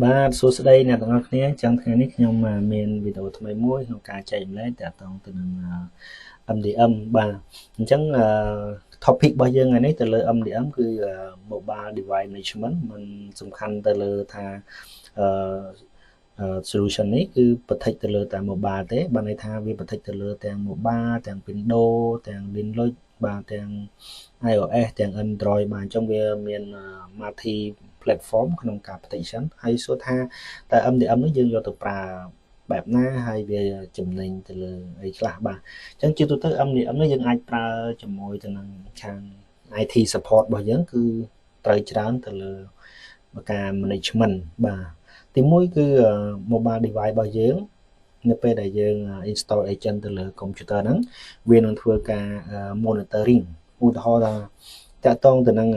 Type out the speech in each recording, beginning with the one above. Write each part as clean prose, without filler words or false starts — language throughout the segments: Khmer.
បាទសួស្តីអ្នកទាំងអស់គ្នាចឹងថ្ងៃនេះខ្ញុំមានវីដេអូថ្មីមួយក្នុងការចែករំលែកទាក់ទងទៅនឹង MDM បាទអញ្ចឹងtopic របស់យើងថ្ងៃនេះទៅលើ MDM គឺ Mobile Device Management มันសំខាន់ទៅលើថាsolution នេះគឺបន្តិចទៅលើតែ mobile ទេបានន័យថាវាបន្តិចទៅលើទាំង mobile ទាំង Windows ទាំង Linux បាទទាំង iOS ទាំង Android បាទអញ្ចឹងវាមាន multi platform ក្នុងការបន្តិចសិនហើយសួរថាតើ MDM នេះយើងយកទៅប្រើបែបណាហើយវាចំណេញទៅលើអីខ្លះបាទអញ្ចឹងជាទូទៅ MDM នេះយើងអាចប្រើជាមួយទៅនឹងខាង IT support របស់យើងគឺត្រូវច្រើនទៅលើការ management បាទទីមួយគឺ mobile device របស់យើងនៅពេលដែលយើង install agent ទៅលើ computer ហ្នឹងវានឹងធ្វើការ monitoring ឧទាហរណ៍ថាតកតងទៅនឹង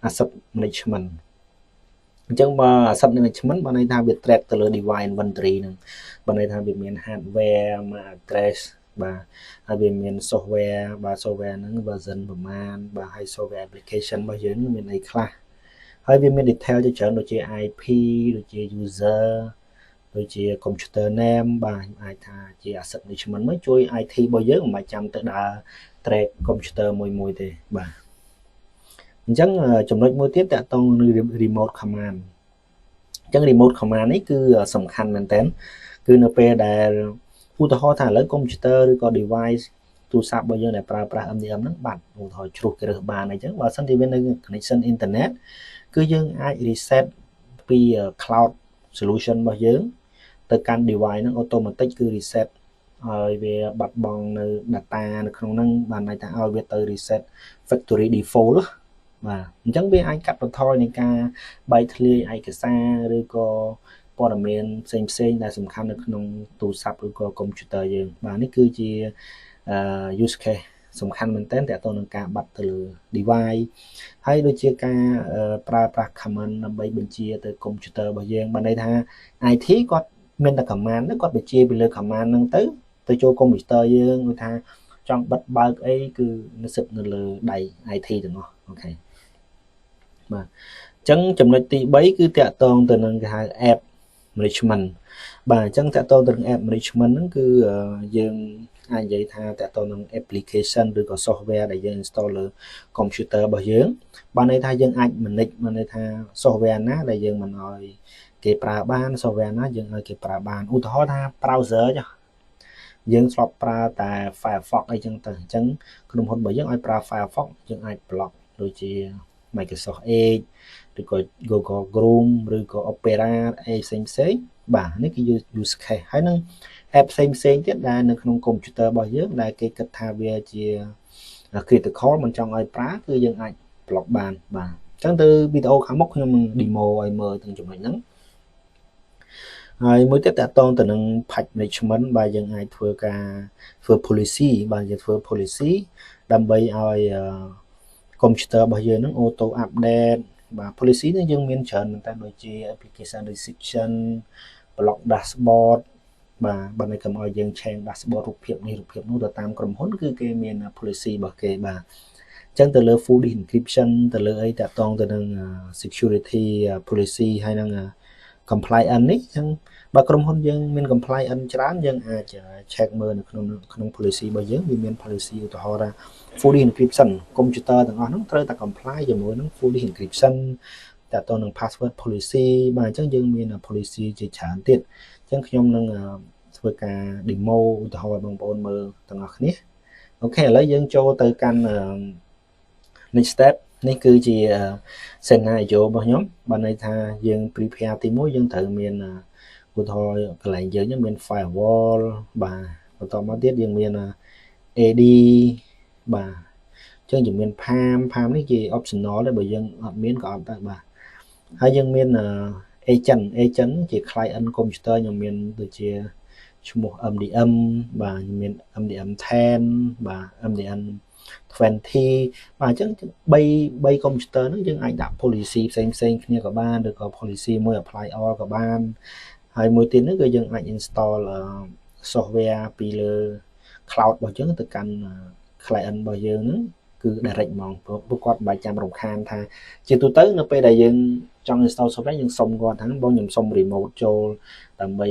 asset management អញ្ចឹងបើ asset management បានន័យថាវា track ទៅលើ device inventory ហ្នឹងបានន័យថាវាមាន hardware មក address បាទហើយវាមាន software បាទ software ហ្នឹង version ប្រមាណបាទហើយ software application របស់យើងមានអីខ្លះហើយវាមាន detail ជាច្រើនដូចជា IP ដូចជា user ដូចជា computer name បាទអាចថាជា asset management មួយជួយ IT របស់យើងមិនបាច់ចាំទៅដើរ track computer មួយទេបាទអញ្ចឹងចំណុចមួយទៀតតកតងនឹង remote command អញ្ចឹង remote command នេះគឺសំខាន់មែនតើគឺនៅពេលដែលឧទាហរណ៍ថាឥឡូវ computer ឬក៏ device ទូរស័ព្ទរបស់យើងដែលប្រើប្រាស់ MDM ហ្នឹងបាត់ឧទាហរណ៍ជ្រុះគ្រឹះបានអីចឹងបើសិនជាវានៅ connection internet គឺយើងអាច reset ពី cloud solution របស់យើងទៅកាន់ device ហ្នឹង automatic គឺ reset ឲ្យវាបាត់បង់នៅ data នៅក្នុងហ្នឹងបានន័យថាឲ្យវាទៅ reset factory default បាទអញ្ចឹងវាអាចកាត់បន្ថយនៃការបែកធ្លាយឯកសារឬក៏ព័ត៌មានផ្សេងដែលសំខាន់នៅក្នុងទូរស័ព្ទឬក៏ computer យើងបាទនេះគឺជា use case សំខាន់មែនទែនតើតើនឹងការបាត់ទៅលើ device ហើយដូចជាការប្រើប្រាស់ command ដើម្បីបញ្ជាទៅ computer របស់យើងបានន័យថា IT គាត់មានតែ command ហ្នឹងគាត់បញ្ជាពីលើ command ហ្នឹងទៅចូល computer យើងគឺថាចង់បិទបើកអីគឺនៅសិតនៅលើដៃ IT ទាំងអស់អូខេបាទអញ្ចឹងចំណុចទី3គឺតាក់ទងទៅនឹងគេហៅ app management បាទអញ្ចឹងតាក់ទងទៅនឹង app management ហ្នឹងគឺយើងអាចនិយាយថាតាក់ទងនឹង application ឬក៏ software ដែលយើង install លើ computer របស់យើងបានន័យថាយើងអាច manage បានន័យថា software ណាដែលយើងមិនឲ្យគេប្រើបាន software ណាយើងឲ្យគេប្រើបានឧទាហរណ៍ថា browser ចុះយើងធ្លាប់ប្រើតែ Firefox អីចឹងទៅអញ្ចឹងក្រុមហ៊ុនរបស់យើងឲ្យប្រើ Firefox យើងអាច block ដូចជា Microsoft Edge ឬក៏ Google Chrome ឬក៏ Opera អីផ្សេងបាទនេះគឺ use case ហើយនឹង app ផ្សេងទៀតដែលនៅក្នុង computer របស់យើងដែលគេគិតថាវាជា critical មិនចង់ឲ្យប្រើគឺយើងអាច block បានបាទអញ្ចឹងទៅវីដេអូខាងមុខខ្ញុំនឹង demo ឲ្យមើលទាំងចំណុចហ្នឹងហើយមួយទៀតតកតងទៅនឹង patch management បាទយើងអាចធ្វើការធ្វើ policy បាទយើងធ្វើ policy ដើម្បីឲ្យ computer របស់យើងហ្នឹង auto update បាទ policy នេះយើងមានច្រើនមែនតើដូចជា application restriction block dashboard បាទបើមិនកុំឲ្យយើង change dashboard រូបភាពនេះរូបភាពនោះទៅតាមក្រុមហ៊ុនគឺគេមាន policy របស់គេបាទអញ្ចឹងទៅលើ full encryption ទៅលើអីតាក់ទងទៅនឹង security policy ហើយនឹង compliance នេះអញ្ចឹងបើក្រុមហ៊ុនយើងមាន compliance ច្រើនយើងអាច check មើលនៅក្នុង policy របស់យើងវាមាន policy ឧទាហរណ៍ថា full encryption computer ទាំងអស់ហ្នឹងត្រូវតែ comply ជាមួយនឹង full encryption តាក់ទងនឹង password policy បាទអញ្ចឹងយើងមាន policy ជាច្រើនទៀតអញ្ចឹងខ្ញុំនឹងធ្វើការ demo ឧទាហរណ៍បងប្អូនមើលទាំងអស់គ្នាអូខេឥឡូវយើងចូលទៅកាន់ next step នេះគឺជា scenario របស់ខ្ញុំបានន័យថាយើង prepare ទី1យើងត្រូវមានឧទាហរណ៍កន្លែងយើងមាន firewall បាទបន្តមកទៀតយើងមាន AD បាទអញ្ចឹងយើងមាន PAM នេះជា optional ដែរបើយើងអត់មានក៏អត់ដែរបាទហើយយើងមាន agent ជា client computer ខ្ញុំមានដូចជាឈ្មោះ MDM បាទខ្ញុំមាន MDM10 បាទ MDM 20បាទអញ្ចឹង3 computer ហ្នឹងយើងអាចដាក់ policy ផ្សេងគ្នាក៏បានឬក៏ policy មួយ apply all ក៏បានហើយមួយទៀតហ្នឹងគឺយើងអាច install software ពីលើ cloud របស់យើងទៅកាន់ client របស់យើងហ្នឹង គឺ direct ហ្មងពួកគាត់មិនបាច់ចាំរំខានថាជាទូទៅនៅពេលដែលយើងចង់ install software យើងសុំគាត់ថាបងខ្ញុំសុំ remote ចូលដើម្បី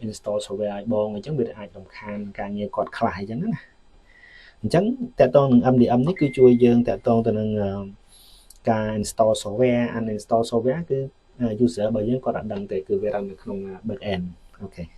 install software ឲ្យបងអញ្ចឹងវាអាចរំខានការងារគាត់ខ្លះអញ្ចឹងណាអញ្ចឹងតើតើនឹង MDM នេះគឺជួយយើងតើតើទៅនឹងការ install software uninstall software គឺ user របស់យើងគាត់អត់ដឹងទេគឺវារំនៅក្នុង back end អូខេ